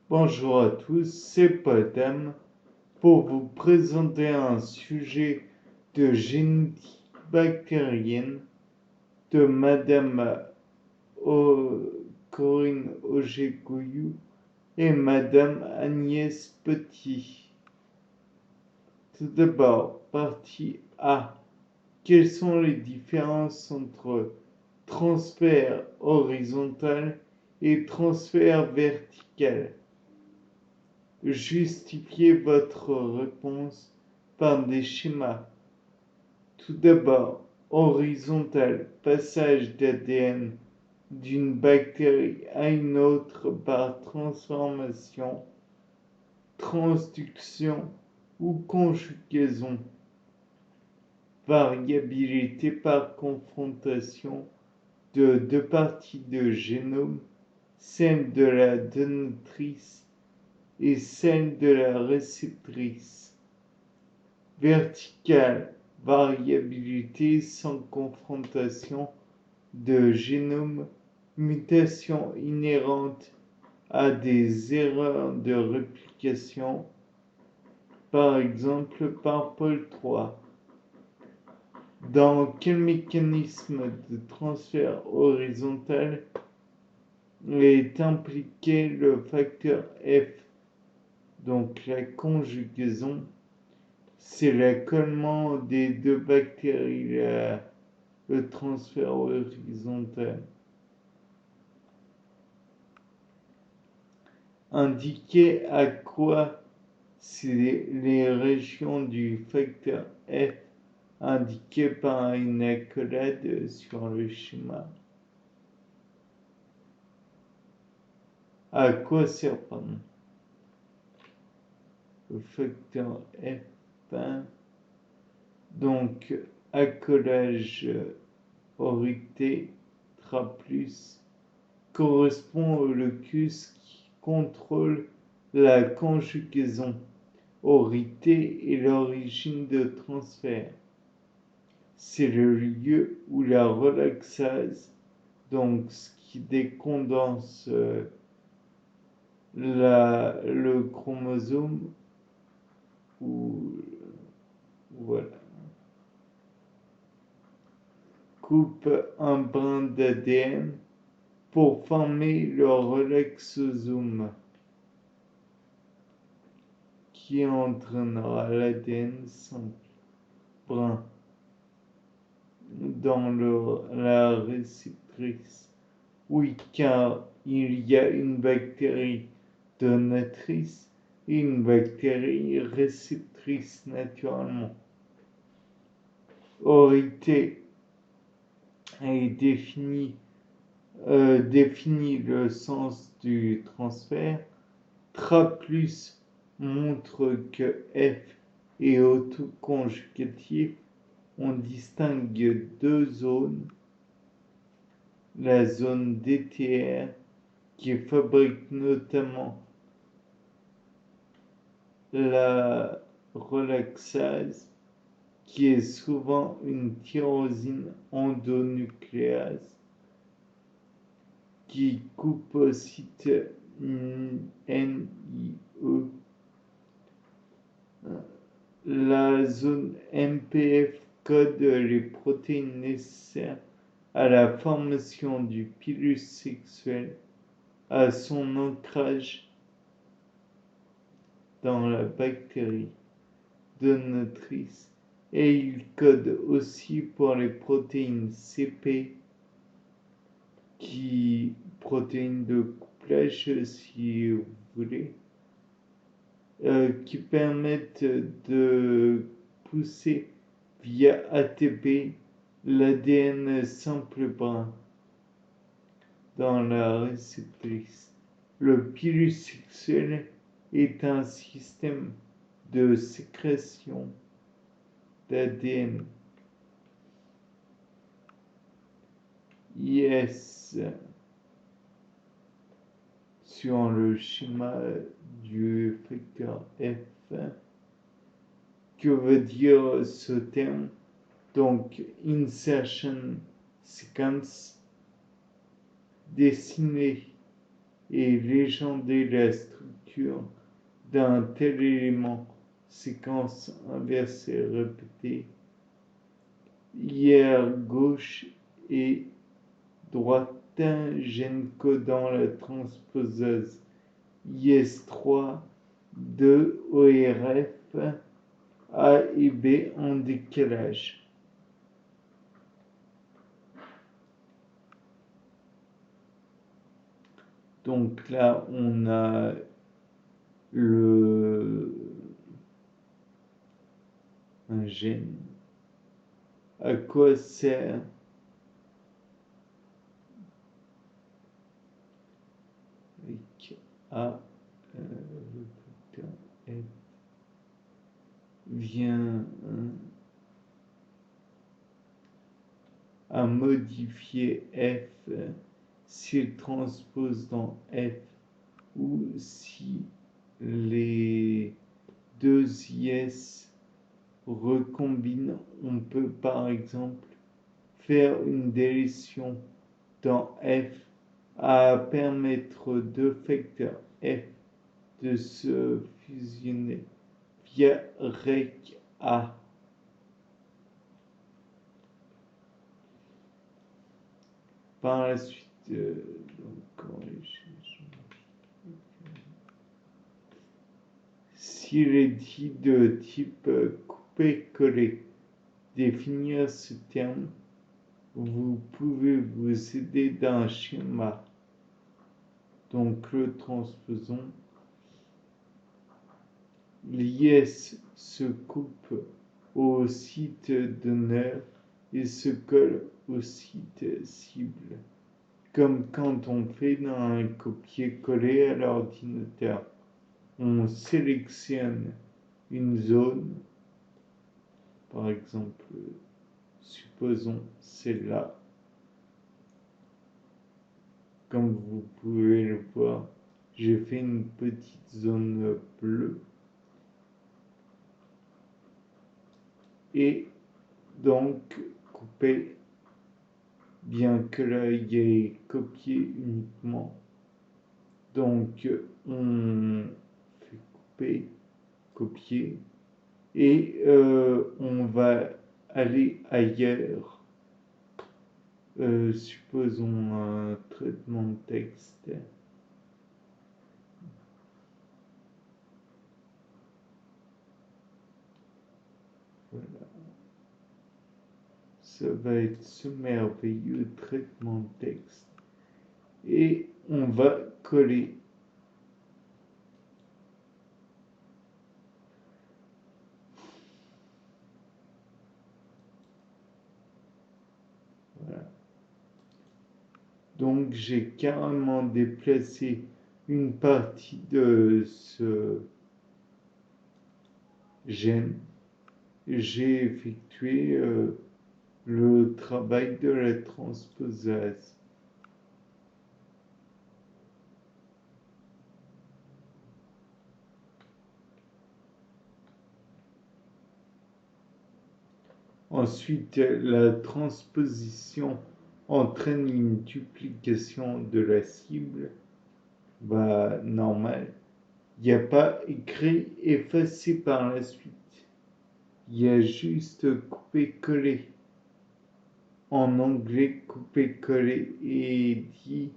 Bonjour à tous, c'est Potam pour vous présenter un sujet de génétique bactérienne de Madame Corinne Auger-Gouillou et Madame Agnès Petit. Tout d'abord, partie A. Quelles sont les différences entre transfert horizontal et transfert vertical? Justifiez votre réponse par des schémas. Tout d'abord, horizontal, passage d'ADN d'une bactérie à une autre par transformation, transduction ou conjugaison. Variabilité par confrontation de deux parties de génome, celle de la donatrice et celle de la réceptrice. Verticale, variabilité sans confrontation de génome, mutation inhérente à des erreurs de réplication, par exemple par Pol III. Dans quel mécanisme de transfert horizontal est impliqué le facteur F? Donc la conjugaison, c'est l'accolement des deux bactéries, le transfert horizontal. Indiquez à quoi c'est les régions du facteur F indiquées par une accolade sur le schéma. À quoi sert, pardon, le facteur F? Donc, accolage orité tra plus correspond au locus qui contrôle la conjugaison. Orité est l'origine de transfert. C'est le lieu où la relaxase, donc ce qui décondense le chromosome, ou voilà, coupe un brin d'ADN pour former le relaxosome qui entraînera l'ADN simple brin dans la réceptrice. Oui, car il y a une bactérie donatrice et une bactérie réceptrice naturellement. Orité est défini le sens du transfert. Tra plus montre que F est autoconjugatif. On distingue deux zones. La zone DTR qui fabrique notamment la relaxase, qui est souvent une tyrosine endonucléase, qui coupe au site NIE. La zone MPF code les protéines nécessaires à la formation du pilus sexuel, à son ancrage dans la bactérie donatrice, et il code aussi pour les protéines CP, protéines de couplage si vous voulez, qui permettent de pousser via ATP l'ADN simple brin dans la réceptrice. Le pilus sexuel est un système de sécrétion d'ADN. Yes, sur le schéma du facteur F. Que veut dire ce terme? Donc, insertion sequence, dessiner et légender la structure nature d'un tel élément, séquence inversée répétée, IR gauche et droite gène codant la transposeuse IS3 de ORF A et B en décalage. Donc là, on a un gène. À quoi sert avec A, le facteur F vient à modifier F s'il transpose dans F ou si les deux IS recombinent. On peut par exemple faire une délétion dans F à permettre aux deux facteurs F de se fusionner via rec A. Par la suite, s'il est dit de type coupé-collé, définir ce terme, vous pouvez vous aider d'un schéma. Donc le transposons. L'IS se coupe au site donneur et se colle au site cible, comme quand on fait un copier-coller à l'ordinateur. On sélectionne une zone, par exemple, supposons celle-là. Comme vous pouvez le voir, j'ai fait une petite zone bleue. Et donc couper, bien que là il y ait copié uniquement. Donc on fait couper, copier, et on va aller ailleurs. Supposons un traitement de texte. Voilà. Ça va être ce merveilleux traitement de texte. Et on va coller. Voilà. Donc j'ai carrément déplacé une partie de ce gène. J'ai effectué le travail de la transposase. Ensuite, la transposition entraîne une duplication de la cible. Bah, normal. Il n'y a pas écrit effacer par la suite. Il y a juste coupé-coller. En anglais, coupé-coller et dit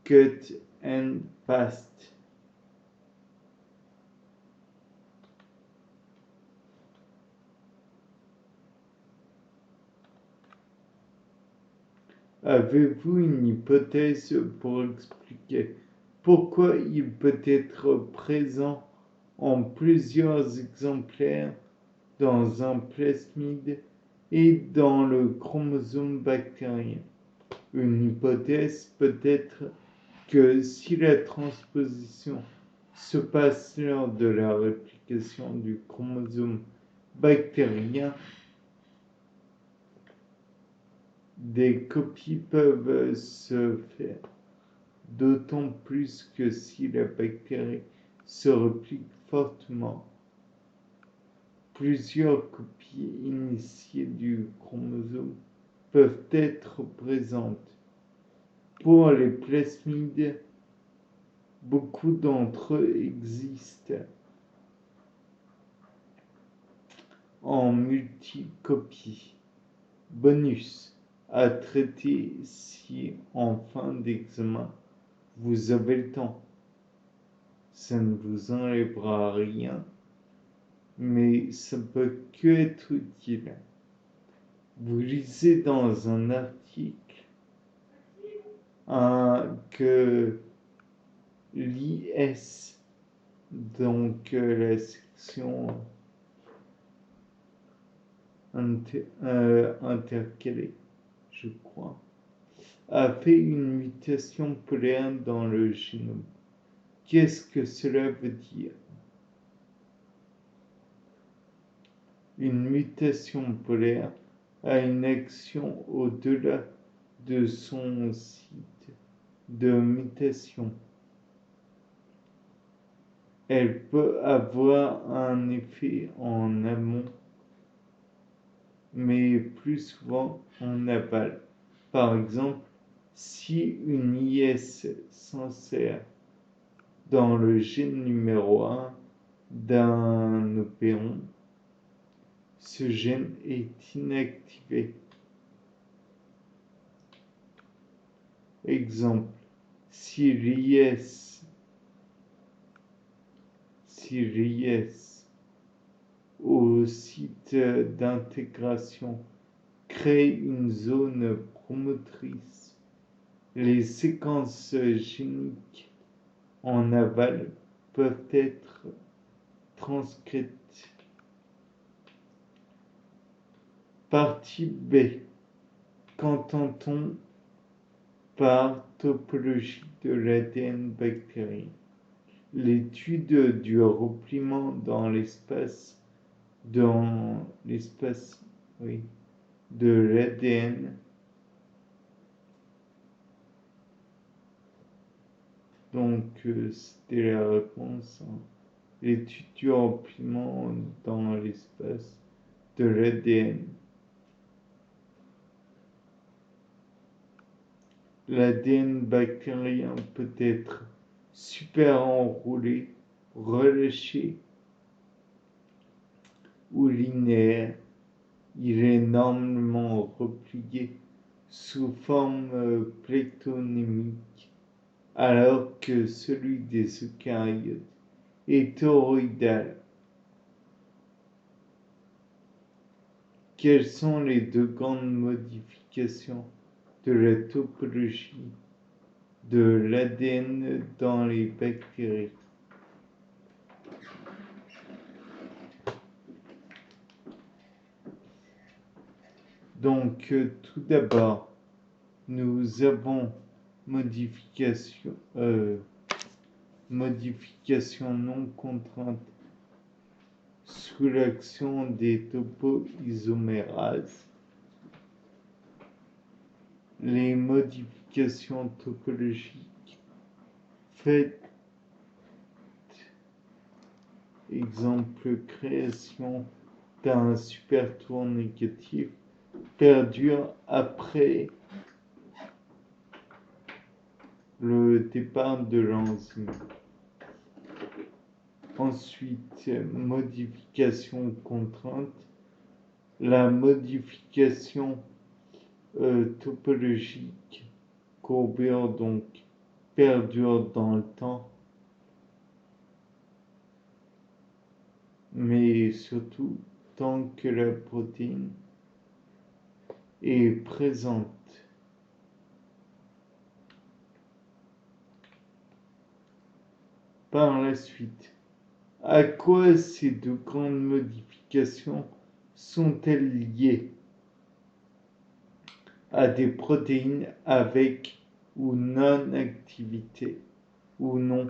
cut and paste. Avez-vous une hypothèse pour expliquer pourquoi il peut être présent en plusieurs exemplaires dans un plasmide et dans le chromosome bactérien? Une hypothèse peut être que si la transposition se passe lors de la réplication du chromosome bactérien, des copies peuvent se faire, d'autant plus que si la bactérie se réplique fortement. Plusieurs copies initiées du chromosome peuvent être présentes. Pour les plasmides, Beaucoup d'entre eux existent en multicopie. Bonus à traiter si en fin d'examen vous avez le temps. Ça ne vous enlèvera rien, mais ça peut que être utile. Vous lisez dans un article que l'IS, donc la section intercalée, je crois, a fait une mutation polaire dans le génome. Qu'est-ce que cela veut dire? Une mutation polaire a une action au-delà de son site de mutation. Elle peut avoir un effet en amont, mais plus souvent en aval. Par exemple, si une IS s'insère dans le gène numéro 1 d'un opéron, ce gène est inactivé. Exemple, si l'IS au site d'intégration crée une zone promotrice, les séquences géniques en aval peuvent être transcrites. Partie B. Qu'entend-on par topologie de l'ADN bactérien? L'étude du repliement dans l'espace de l'ADN donc c'était la réponse, hein. L'étude du repliement dans l'espace de l'ADN. L'ADN bactérien peut être super enroulé, relâché ou linéaire. Il est normalement replié sous forme plectonymique, alors que celui des eucaryotes est toroïdal. Quelles sont les deux grandes modifications de la topologie de l'ADN dans les bactéries? Donc, tout d'abord, nous avons modification non contrainte sous l'action des topoisomérases. Les modifications topologiques faites, exemple création d'un super tour négatif, perdurent après le départ de l'enzyme. Ensuite, modification contrainte. La modification topologique courbure donc perdure dans le temps, mais surtout tant que la protéine est présente. Par la suite, à quoi ces deux grandes modifications sont-elles liées? À des protéines avec ou non-activité ou non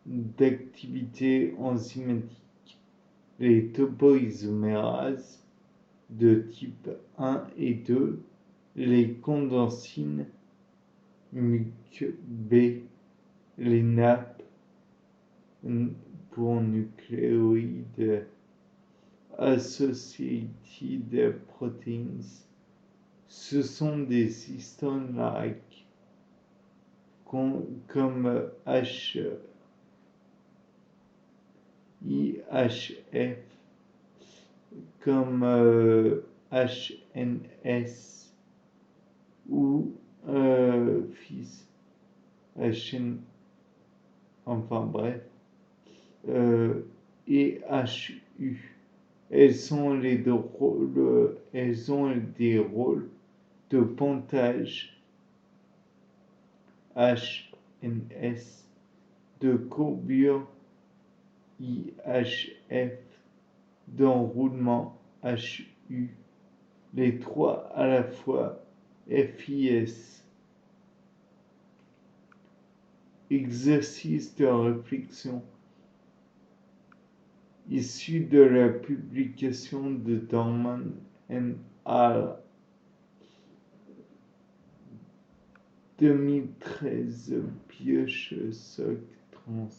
d'activité enzymatique. Les topoisomérases de type 1 et 2, les condensines MUC-B, les NAP pour nucléoïdes associated proteins, ce sont des histones-like comme H IHF comme HNS ou fils HN, enfin bref, et HU. Elles ont des rôles de pontage HNS, de courbure IHF, d'enroulement HU, les trois à la fois FIS. Exercice de réflexion issu de la publication de Dorman et al. 2013, Pioche Soc Trans.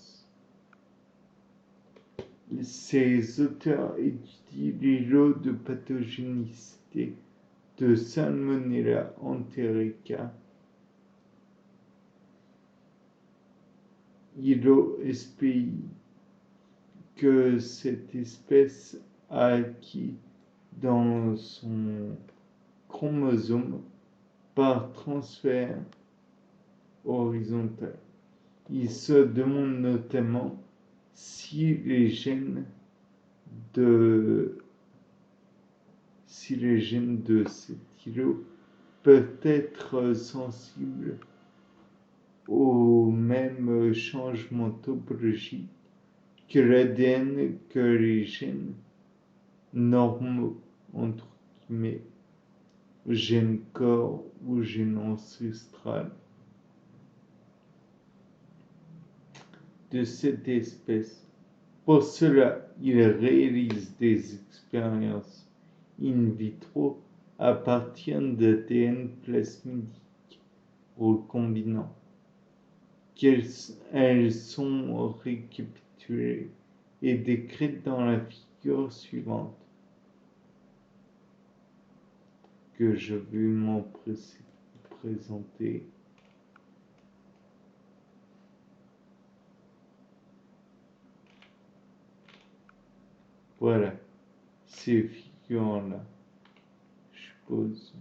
Ces auteurs étudient les lots de pathogénicité de Salmonella enterica, ILO SPI, que cette espèce a acquis dans son chromosome par transfert horizontal. Il se demande notamment si les gènes de cet îlot peuvent être sensibles aux mêmes changements topologiques que l'ADN que les gènes normaux, entre guillemets, gène corps ou gène ancestral de cette espèce. Pour cela, il réalise des expériences in vitro à partir d'ADN plasmidique recombinant. Elles sont récapitulées et décrites dans la figure suivante que je vais m'en présenter. Voilà, ces figures-là, je suppose.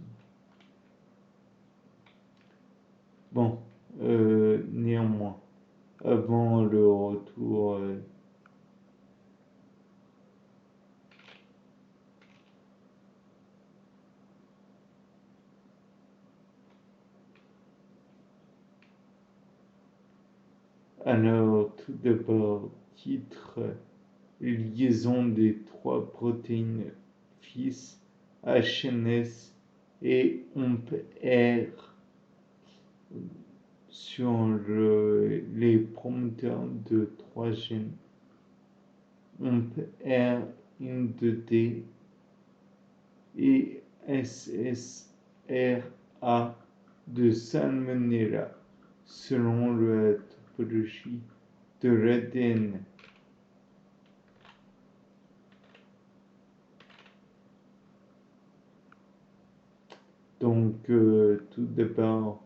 Bon, néanmoins, avant le retour alors, tout d'abord, titre, liaison des trois protéines FIS, HNS et OMP-R sur les promoteurs de trois gènes, OMP-R, IN2D et SSRA de Salmonella, selon la topologie de l'ADN. Donc, tout d'abord,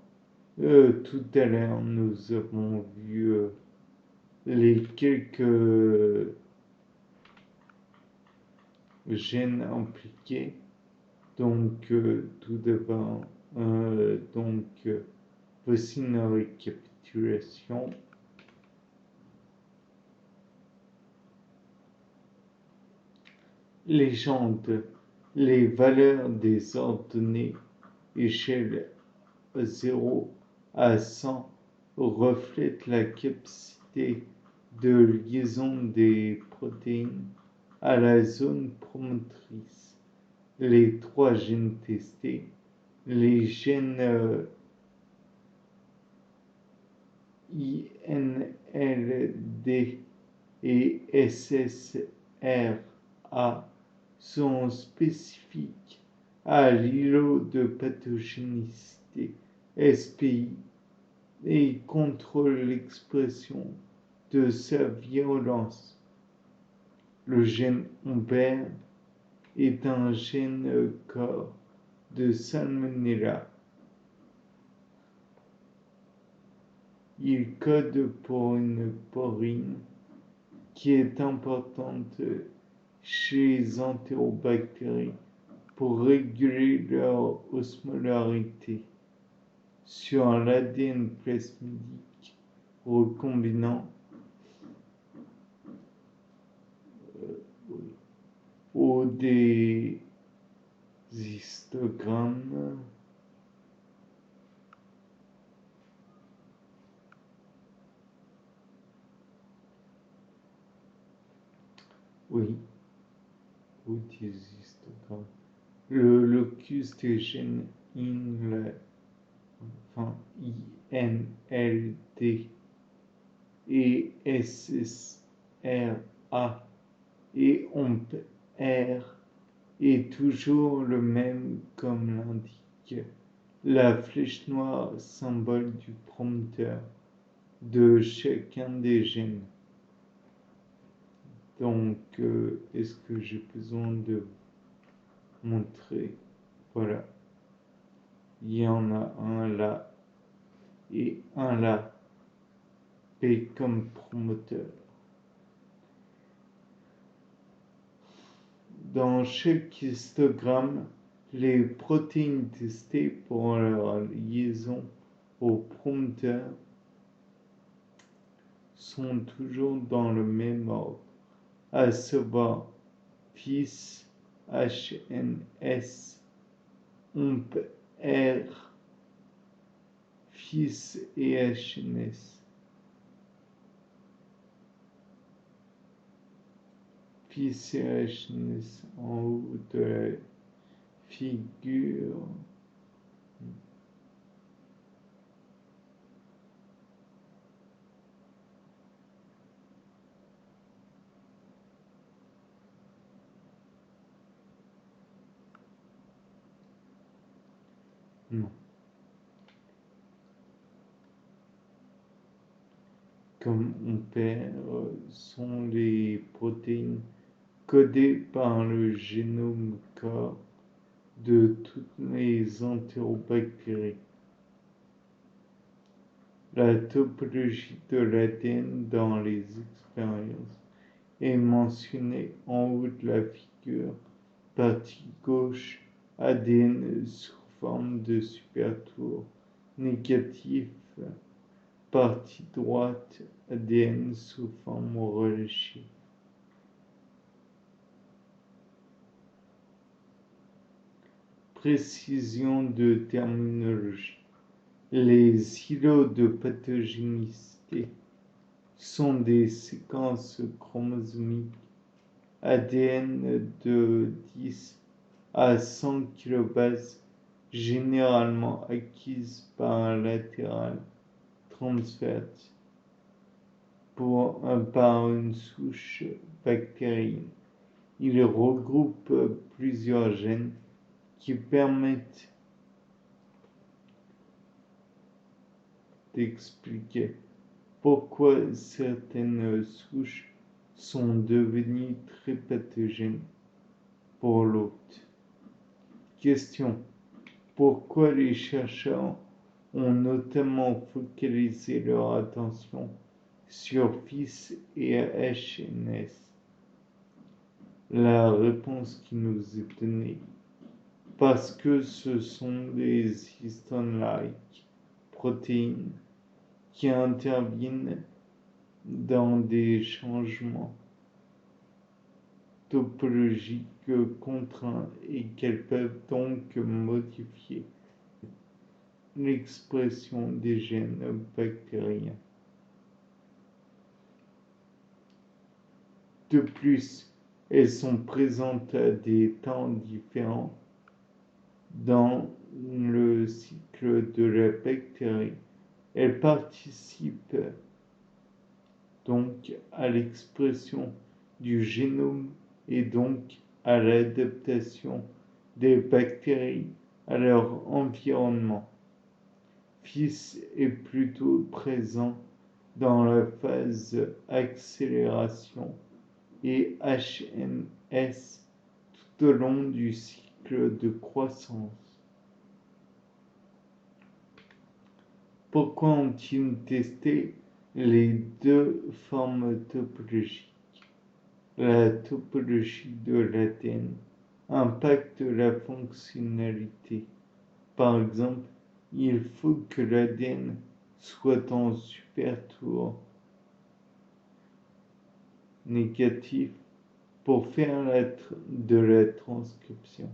tout à l'heure, nous avons vu les quelques gènes impliqués. Donc, tout d'abord, voici une récapitulation. Légende, les valeurs des ordonnées échelle 0 à 100 reflètent la capacité de liaison des protéines à la zone promotrice. Les trois gènes testés, les gènes INLD et SSRA, sont spécifiques à l'îlot de pathogénicité SPI et contrôlent l'expression de sa virulence. Le gène OMP-R est un gène corps de Salmonella. Il code pour une porine qui est importante chez les entérobactéries pour réguler leur osmolarité sur l'ADN plasmidique recombinant ou des histogrammes oui, ou des histogrammes. Le locus des gènes INLD et SSRA et OMPR est toujours le même comme l'indique la flèche noire, symbole du promoteur de chacun des gènes. Donc, est-ce que j'ai besoin de montrer? Voilà. Il y en a un là et un là. P comme promoteur. Dans chaque histogramme, les protéines testées pour leur liaison au promoteur sont toujours dans le même ordre, à savoir FIS, HNS, OMP-R, FIS et HNS. FIS et HNS en haut de la figure. Non. Comme on perd, sont les protéines codées par le génome corps de toutes les entérobactéries. La topologie de l'ADN dans les expériences est mentionnée en haut de la figure, partie gauche, ADN sous forme de supertour négatif, partie droite, ADN sous forme relâchée. Précision de terminologie. Les îlots de pathogénicité sont des séquences chromosomiques ADN de 10 à 100 kilobases, généralement acquises par un latéral transfert par une souche bactérienne. Il regroupe plusieurs gènes qui permettent d'expliquer pourquoi certaines souches sont devenues très pathogènes pour l'hôte. Question. Pourquoi les chercheurs ont notamment focalisé leur attention sur FIS et HNS? La réponse qui nous est donnée, parce que ce sont des histone-like protéines qui interviennent dans des changements topologiques contraints et qu'elles peuvent donc modifier l'expression des gènes bactériens. De plus, elles sont présentes à des temps différents dans le cycle de la bactérie. Elles participent donc à l'expression du génome et donc à l'adaptation des bactéries à leur environnement. FIS est plutôt présent dans la phase accélération et HNS tout au long du cycle de croissance. Pourquoi ont-ils testé les deux formes topologiques? La topologie de l'ADN impacte la fonctionnalité. Par exemple, il faut que l'ADN soit en supertour négatif pour faire de la transcription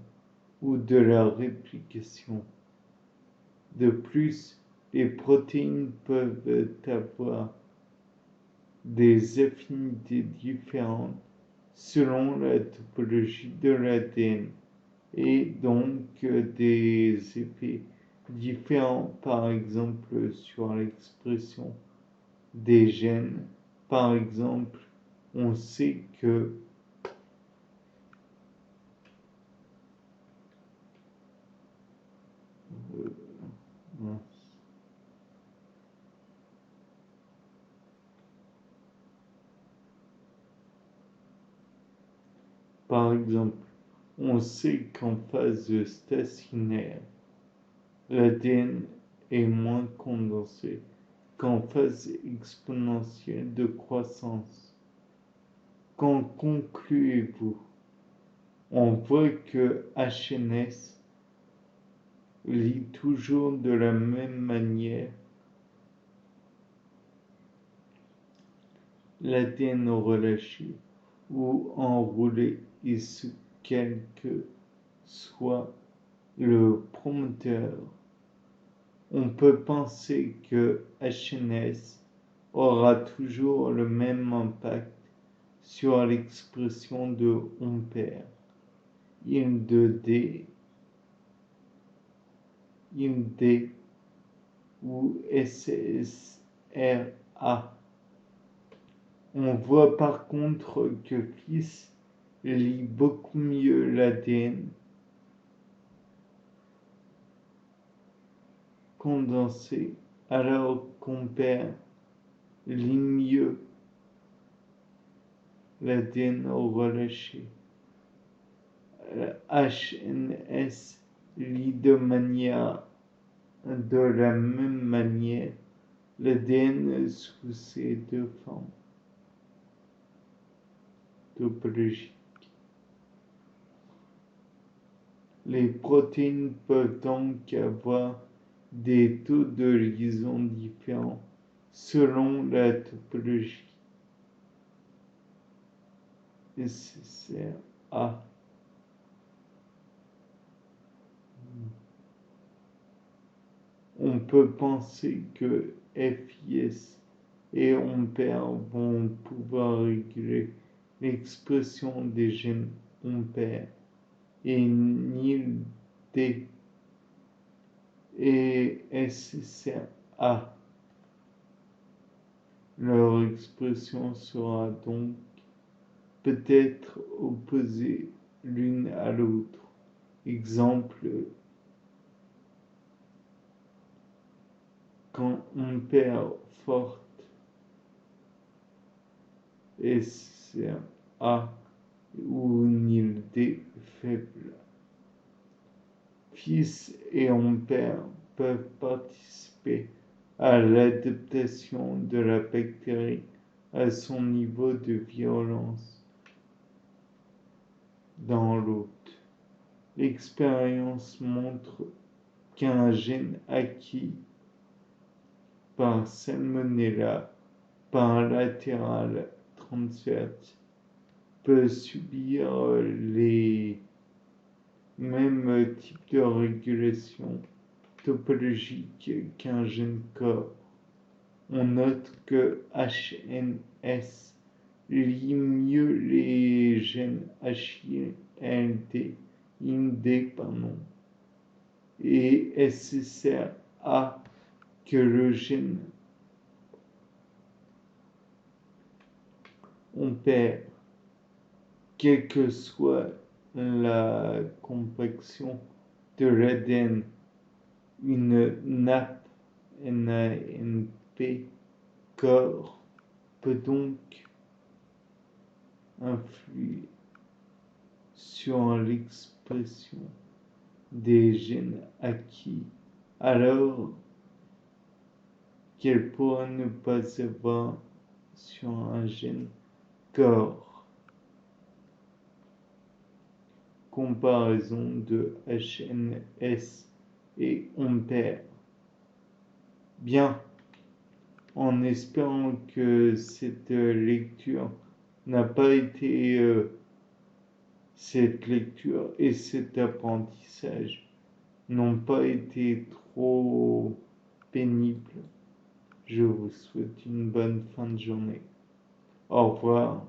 ou de la réplication. De plus, les protéines peuvent avoir des affinités différentes selon la topologie de l'ADN et donc des effets différents, par exemple sur l'expression des gènes. Par exemple, on sait que par exemple, on sait qu'en phase stationnaire, l'ADN est moins condensé qu'en phase exponentielle de croissance. Qu'en concluez-vous? On voit que HNS lit toujours de la même manière l'ADN relâché ou enroulé et ce quel que soit le promoteur. On peut penser que HNS aura toujours le même impact sur l'expression de Ampère, IM2D, IMD ou SSRA. On voit par contre que FIS lit beaucoup mieux l'ADN condensé alors qu'Ampère lit mieux l'ADN relâché. HNS lit de la même manière l'ADN sous ces deux formes topologiques. Les protéines peuvent donc avoir des taux de liaison différents selon la topologie SSRA. On peut penser que FIS et Ampère vont pouvoir réguler l'expression des gènes Ampère et NIL-D et SSRA. Leur expression sera donc peut-être opposée l'une à l'autre. Exemple, quand Ampère forte SSRA ou NIL-D faible. FIS et Ampère peuvent participer à l'adaptation de la bactérie à son niveau de virulence dans l'hôte. L'expérience montre qu'un gène acquis par Salmonella par latéral transfert peut subir les mêmes types de régulation topologique qu'un gène corps. On note que HNS lit mieux les gènes HILD, IND, et SSRA que le gène Ampère, quelle que soit la compaction de l'ADN, une nappe NANP corps peut donc influer sur l'expression des gènes acquis alors qu'elle pourra ne pas avoir sur un gène corps. comparaison de HNS et Ampère. Bien, en espérant que cette lecture n'a pas été cette lecture et cet apprentissage n'ont pas été trop pénibles. Je vous souhaite une bonne fin de journée. Au revoir.